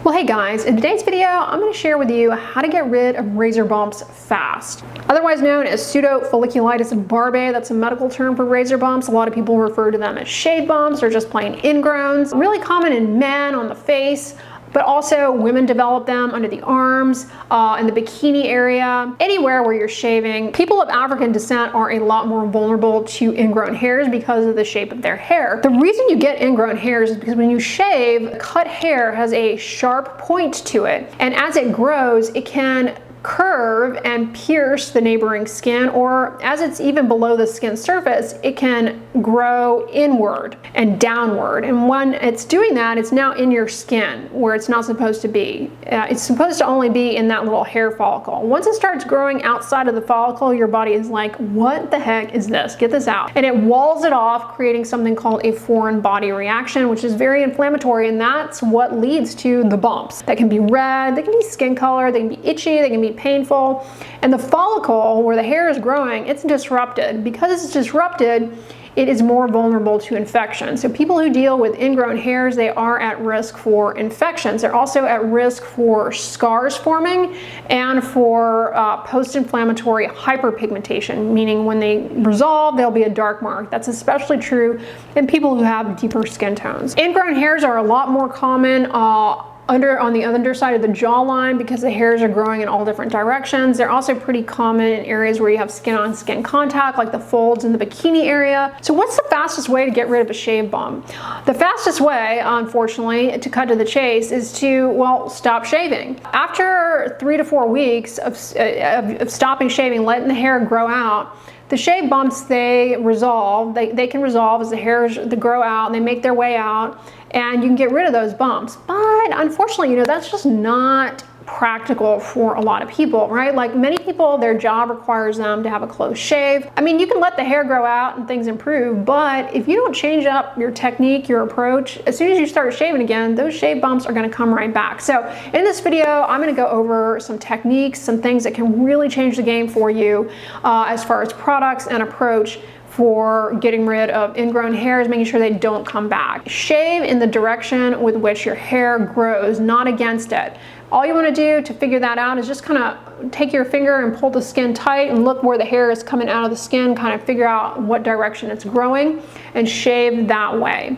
Well, hey guys, in today's video, I'm going to share with you how to get rid of razor bumps fast. Otherwise known as pseudofolliculitis barbae, that's a medical term for razor bumps. A lot of people refer to them as shave bumps or just plain ingrowns. Really common in men on the face, but also women develop them under the arms, in the bikini area, anywhere where you're shaving. People of African descent are a lot more vulnerable to ingrown hairs because of the shape of their hair. The reason you get ingrown hairs is because when you shave, cut hair has a sharp point to it, and as it grows, it can curve and pierce the neighboring skin, or as it's even below the skin surface, it can grow inward and downward. And when it's doing that, it's now in your skin where it's not supposed to be. It's supposed to only be in that little hair follicle. Once it starts growing outside of the follicle, your body is like, what the heck is this? Get this out. And it walls it off, creating something called a foreign body reaction, which is very inflammatory, and that's what leads to the bumps. That can be red, they can be skin color, they can be itchy, they can be painful, and the follicle where the hair is growing, it's disrupted. Because it's disrupted, it is more vulnerable to infection. So people who deal with ingrown hairs, they are at risk for infections. They're also at risk for scars forming and for post-inflammatory hyperpigmentation, meaning when they resolve, there'll be a dark mark. That's especially true in people who have deeper skin tones. Ingrown hairs are a lot more common on the underside of the jawline because the hairs are growing in all different directions. They're also pretty common in areas where you have skin-on-skin contact, like the folds in the bikini area. So what's the fastest way to get rid of a shave bump? The fastest way, unfortunately, to cut to the chase is to, well, stop shaving. After 3 to 4 weeks of stopping shaving, letting the hair grow out, the shave bumps, they resolve. They can resolve as the hairs grow out and they make their way out, and you can get rid of those bumps. But unfortunately, that's just not practical for a lot of people, right? Like many people, their job requires them to have a close shave. I mean, you can let the hair grow out and things improve, but if you don't change up your technique, your approach, as soon as you start shaving again, those shave bumps are going to come right back. So in this video, I'm going to go over some techniques, some things that can really change the game for you as far as products and approach for getting rid of ingrown hairs, making sure they don't come back. Shave in the direction with which your hair grows, not against it. All you want to do to figure that out is just kind of take your finger and pull the skin tight and look where the hair is coming out of the skin, kind of figure out what direction it's growing and shave that way.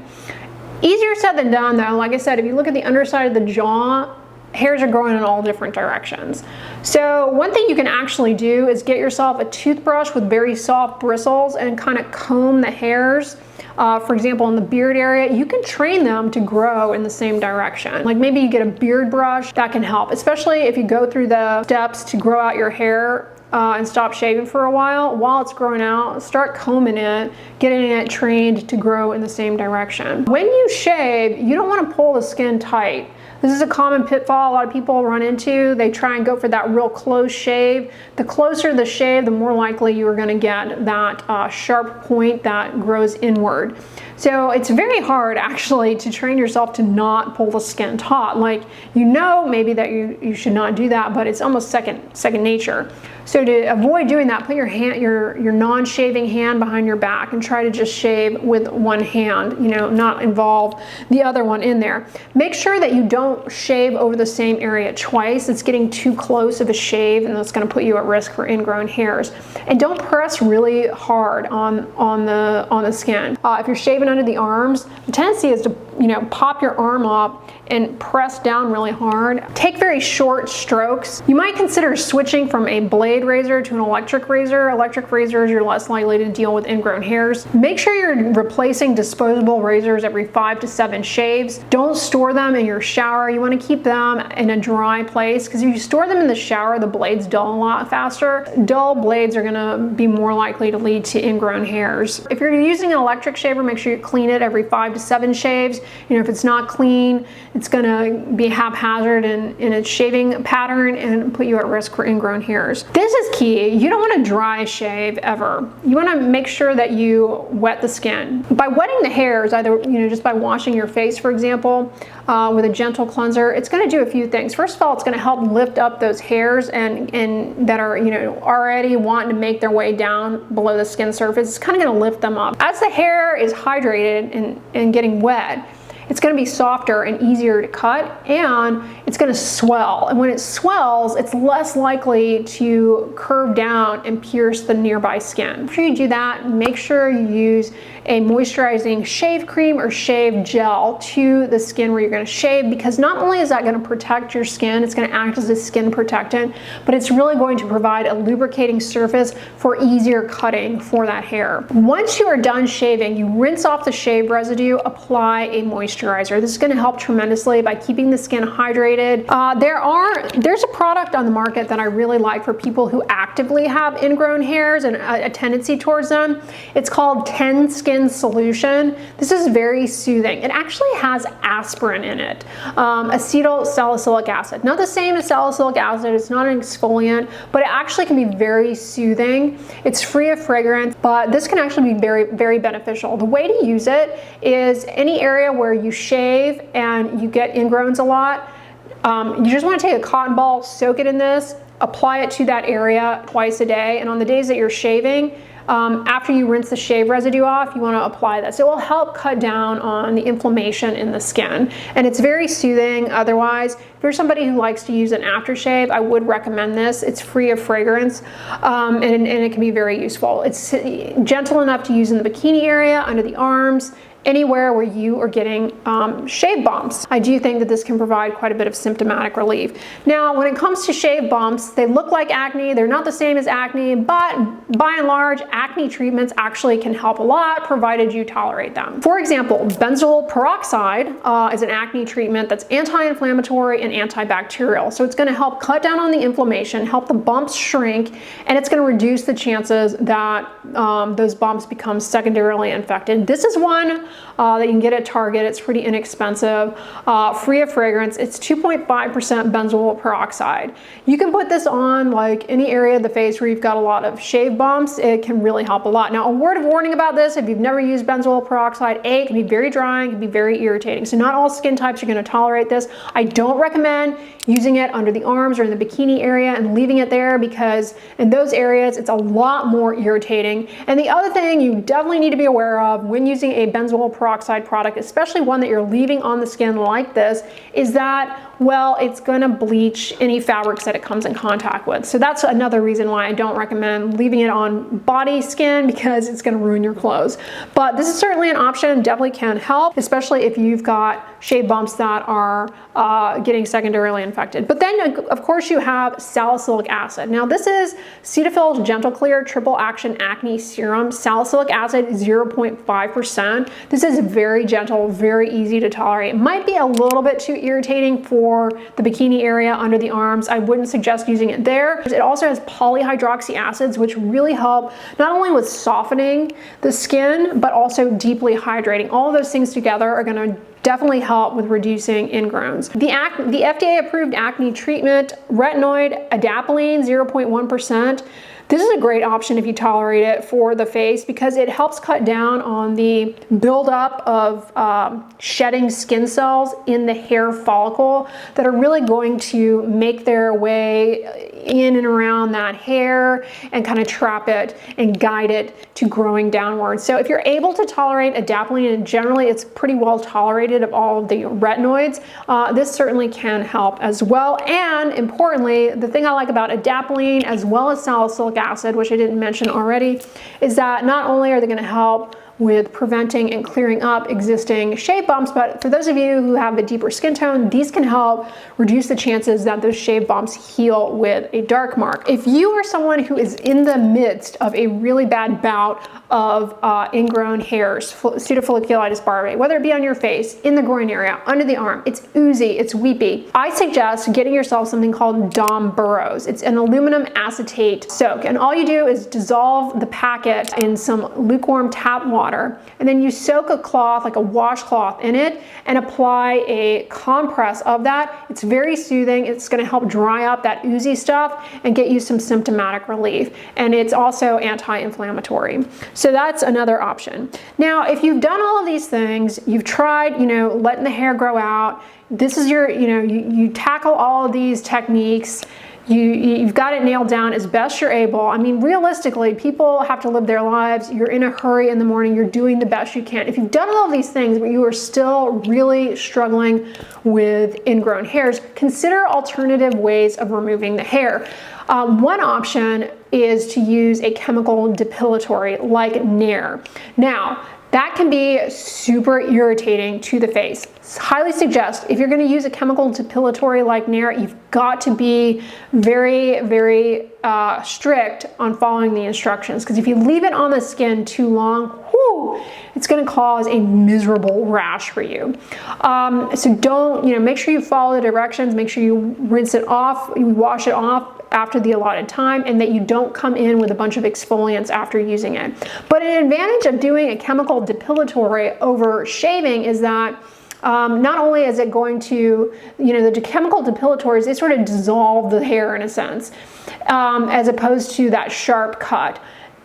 Easier said than done though. Like I said, if you look at the underside of the jaw, hairs are growing in all different directions. So one thing you can actually do is get yourself a toothbrush with very soft bristles and kind of comb the hairs. For example, in the beard area, you can train them to grow in the same direction. Like maybe you get a beard brush, that can help, especially if you go through the steps to grow out your hair and stop shaving for a while it's growing out, start combing it, getting it trained to grow in the same direction. When you shave, you don't want to pull the skin tight. This is a common pitfall a lot of people run into. They try and go for that real close shave. The closer the shave, the more likely you are going to get that sharp point that grows inward. So it's very hard actually to train yourself to not pull the skin taut. Like, maybe that you should not do that, but it's almost second nature. So to avoid doing that, put your hand, your non-shaving hand behind your back and try to just shave with one hand, not involve the other one in there. Make sure that you don't shave over the same area twice. It's getting too close of a shave and that's going to put you at risk for ingrown hairs. And don't press really hard on the skin. If you're shaving under the arms, the tendency is to pop your arm up and press down really hard. Take very short strokes. You might consider switching from a blade razor to an electric razor. Electric razors, you're less likely to deal with ingrown hairs. Make sure you're replacing disposable razors every 5 to 7 shaves. Don't store them in your shower. You want to keep them in a dry place because if you store them in the shower, the blades dull a lot faster. Dull blades are going to be more likely to lead to ingrown hairs. If you're using an electric shaver, make sure you clean it every 5 to 7 shaves. If it's not clean, it's going to be haphazard in its shaving pattern and put you at risk for ingrown hairs. This is key. You don't want to dry shave ever. You want to make sure that you wet the skin. By wetting the hairs, either just by washing your face, for example, with a gentle cleanser, it's going to do a few things. First of all, it's going to help lift up those hairs and that are already wanting to make their way down below the skin surface. It's kind of going to lift them up. As the hair is hydrated and getting wet, it's going to be softer and easier to cut, and it's going to swell. And when it swells, it's less likely to curve down and pierce the nearby skin. After you do that, make sure you use a moisturizing shave cream or shave gel to the skin where you're going to shave, because not only is that going to protect your skin, it's going to act as a skin protectant, but it's really going to provide a lubricating surface for easier cutting for that hair. Once you are done shaving, you rinse off the shave residue, apply a moisturizer. This is going to help tremendously by keeping the skin hydrated. There's a product on the market that I really like for people who actively have ingrown hairs and a tendency towards them. It's called 10 Skin Solution. This is very soothing. It actually has aspirin in it, acetyl salicylic acid. Not the same as salicylic acid, it's not an exfoliant, but it actually can be very soothing. It's free of fragrance, but this can actually be very, very beneficial. The way to use it is any area where you shave and you get ingrowns a lot, you just want to take a cotton ball, soak it in this, apply it to that area twice a day, and on the days that you're shaving, after you rinse the shave residue off, you want to apply this. It will help cut down on the inflammation in the skin, and it's very soothing. Otherwise, if you're somebody who likes to use an aftershave, I would recommend this. It's free of fragrance, and it can be very useful. It's gentle enough to use in the bikini area, under the arms, anywhere where you are getting shave bumps. I do think that this can provide quite a bit of symptomatic relief. Now, when it comes to shave bumps, they look like acne. They're not the same as acne, but by and large, acne treatments actually can help a lot, provided you tolerate them. For example, benzoyl peroxide is an acne treatment that's anti-inflammatory and antibacterial. So it's going to help cut down on the inflammation, help the bumps shrink, and it's going to reduce the chances that those bumps become secondarily infected. This is one that you can get at Target. It's pretty inexpensive, free of fragrance. It's 2.5% benzoyl peroxide. You can put this on like any area of the face where you've got a lot of shave bumps. It can really help a lot. Now, a word of warning about this: if you've never used benzoyl peroxide, it can be very drying, it can be very irritating. So not all skin types are going to tolerate this. I don't recommend using it under the arms or in the bikini area and leaving it there, because in those areas it's a lot more irritating. And the other thing you definitely need to be aware of when using a benzoyl peroxide product, especially one that you're leaving on the skin like this, is that, well, it's going to bleach any fabrics that it comes in contact with. So that's another reason why I don't recommend leaving it on body skin, because it's going to ruin your clothes. But this is certainly an option, definitely can help, especially if you've got shave bumps that are getting secondarily infected. But then, of course, you have salicylic acid. Now, this is Cetaphil's Gentle Clear Triple Action Acne Serum. Salicylic acid is 0.5%. This is very gentle, very easy to tolerate. It might be a little bit too irritating for the bikini area under the arms. I wouldn't suggest using it there. It also has polyhydroxy acids, which really help not only with softening the skin, but also deeply hydrating. All of those things together are going to definitely help with reducing ingrowns. The FDA approved acne treatment, retinoid adapalene, 0.1%. This is a great option if you tolerate it for the face, because it helps cut down on the buildup of shedding skin cells in the hair follicle that are really going to make their way in and around that hair and kind of trap it and guide it to growing downwards. So if you're able to tolerate adapalene, and generally it's pretty well tolerated of all of the retinoids, this certainly can help as well. And importantly, the thing I like about adapalene as well as salicylic acid, which I didn't mention already, is that not only are they going to help with preventing and clearing up existing shave bumps, but for those of you who have a deeper skin tone, these can help reduce the chances that those shave bumps heal with a dark mark. If you are someone who is in the midst of a really bad bout of ingrown hairs, pseudofolliculitis barbae, whether it be on your face, in the groin area, under the arm, it's oozy, it's weepy, I suggest getting yourself something called Dom Burrows. It's an aluminum acetate soak, and all you do is dissolve the packet in some lukewarm tap water, and then you soak a cloth, like a washcloth, in it and apply a compress of that. It's very soothing. It's going to help dry up that oozy stuff and get you some symptomatic relief. And it's also anti-inflammatory. So that's another option. Now, if you've done all of these things, you've tried, letting the hair grow out, this is your, you tackle all of these techniques, You've got it nailed down as best you're able. I mean, realistically, people have to live their lives. You're in a hurry in the morning. You're doing the best you can. If you've done all of these things, but you are still really struggling with ingrown hairs, consider alternative ways of removing the hair. One option is to use a chemical depilatory like Nair. Now, that can be super irritating to the face. Highly suggest if you're going to use a chemical depilatory like Nair, you've got to be very, very strict on following the instructions, because if you leave it on the skin too long, whoo, it's going to cause a miserable rash for you. So don't, make sure you follow the directions, make sure you rinse it off, you wash it off after the allotted time, and that you don't come in with a bunch of exfoliants after using it. But an advantage of doing a chemical depilatory over shaving is that not only is it going to, the chemical depilatories, they sort of dissolve the hair in a sense, as opposed to that sharp cut.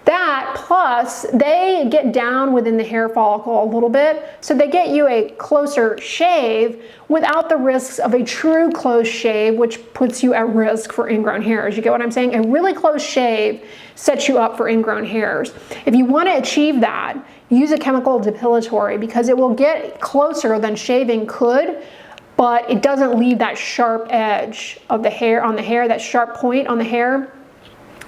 That plus they get down within the hair follicle a little bit, so they get you a closer shave without the risks of a true close shave, which puts you at risk for ingrown hairs. You get what I'm saying? A really close shave sets you up for ingrown hairs. If you want to achieve that, use a chemical depilatory, because it will get closer than shaving could, but it doesn't leave that sharp edge of the hair on the hair, that sharp point on the hair.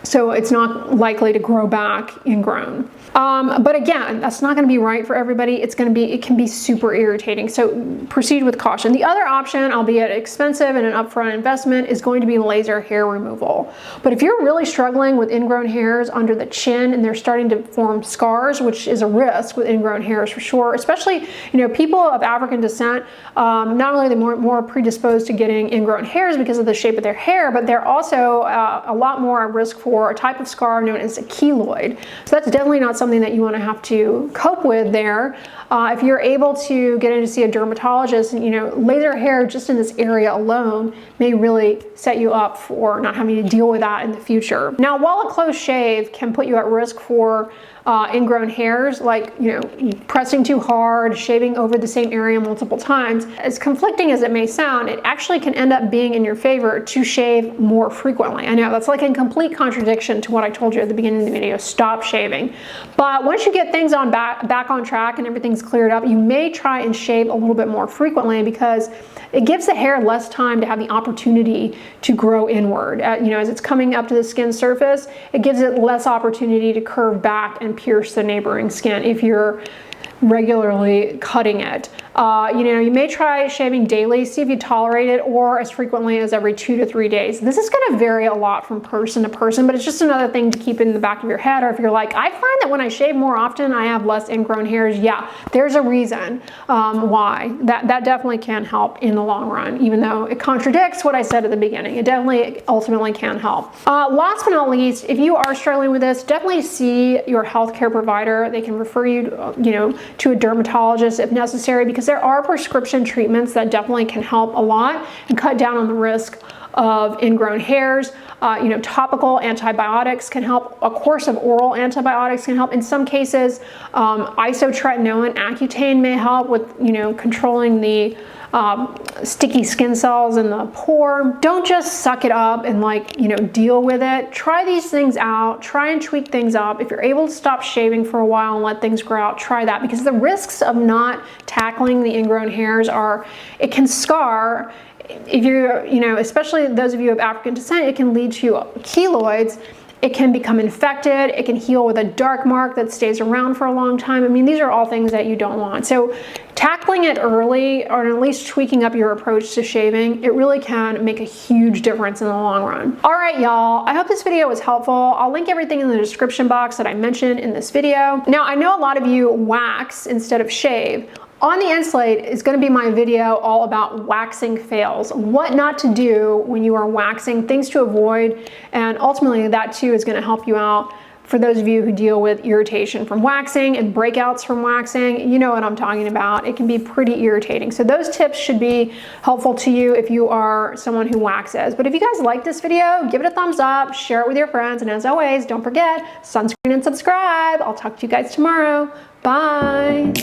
So it's not likely to grow back ingrown. But again, that's not going to be right for everybody. It can be super irritating. So proceed with caution. The other option, albeit expensive and an upfront investment, is going to be laser hair removal. But if you're really struggling with ingrown hairs under the chin and they're starting to form scars, which is a risk with ingrown hairs for sure, especially, people of African descent, not only are they more predisposed to getting ingrown hairs because of the shape of their hair, but they're also a lot more at risk for a type of scar known as a keloid. So that's definitely not something that you want to have to cope with there. If you're able to get in to see a dermatologist, laser hair just in this area alone may really set you up for not having to deal with that in the future. Now, while a close shave can put you at risk for ingrown hairs, like pressing too hard, shaving over the same area multiple times, as conflicting as it may sound, it actually can end up being in your favor to shave more frequently. I know that's like in complete contradiction to what I told you at the beginning of the video. Stop shaving. But once you get things back on track and everything's cleared up, you may try and shave a little bit more frequently, because it gives the hair less time to have the opportunity to grow inward. As it's coming up to the skin surface, it gives it less opportunity to curve back and pierce the neighboring skin if you're regularly cutting it. You may try shaving daily, see if you tolerate it, or as frequently as every 2 to 3 days. This is going to vary a lot from person to person, but it's just another thing to keep in the back of your head. Or if you're like, I find that when I shave more often, I have less ingrown hairs. Yeah, there's a reason why. That definitely can help in the long run, even though it contradicts what I said at the beginning. It definitely ultimately can help. Last but not least, if you are struggling with this, definitely see your healthcare provider. They can refer you, to a dermatologist if necessary, because there are prescription treatments that definitely can help a lot and cut down on the risk of ingrown hairs. Topical antibiotics can help. A course of oral antibiotics can help. In some cases, isotretinoin, Accutane may help with, controlling the sticky skin cells in the pore. Don't just suck it up and deal with it. Try these things out. Try and tweak things up. If you're able to stop shaving for a while and let things grow out, try that, because the risks of not tackling the ingrown hairs it can scar. If you're, especially those of you of African descent, it can lead to keloids. It can become infected. It can heal with a dark mark that stays around for a long time. I mean, these are all things that you don't want. So tackling it early, or at least tweaking up your approach to shaving, it really can make a huge difference in the long run. All right, y'all, I hope this video was helpful. I'll link everything in the description box that I mentioned in this video. Now, I know a lot of you wax instead of shave. On the end slate is going to be my video all about waxing fails, what not to do when you are waxing, things to avoid, and ultimately that too is going to help you out for those of you who deal with irritation from waxing and breakouts from waxing. You know what I'm talking about. It can be pretty irritating. So those tips should be helpful to you if you are someone who waxes. But if you guys like this video, give it a thumbs up, share it with your friends, and as always, don't forget, sunscreen and subscribe. I'll talk to you guys tomorrow. Bye.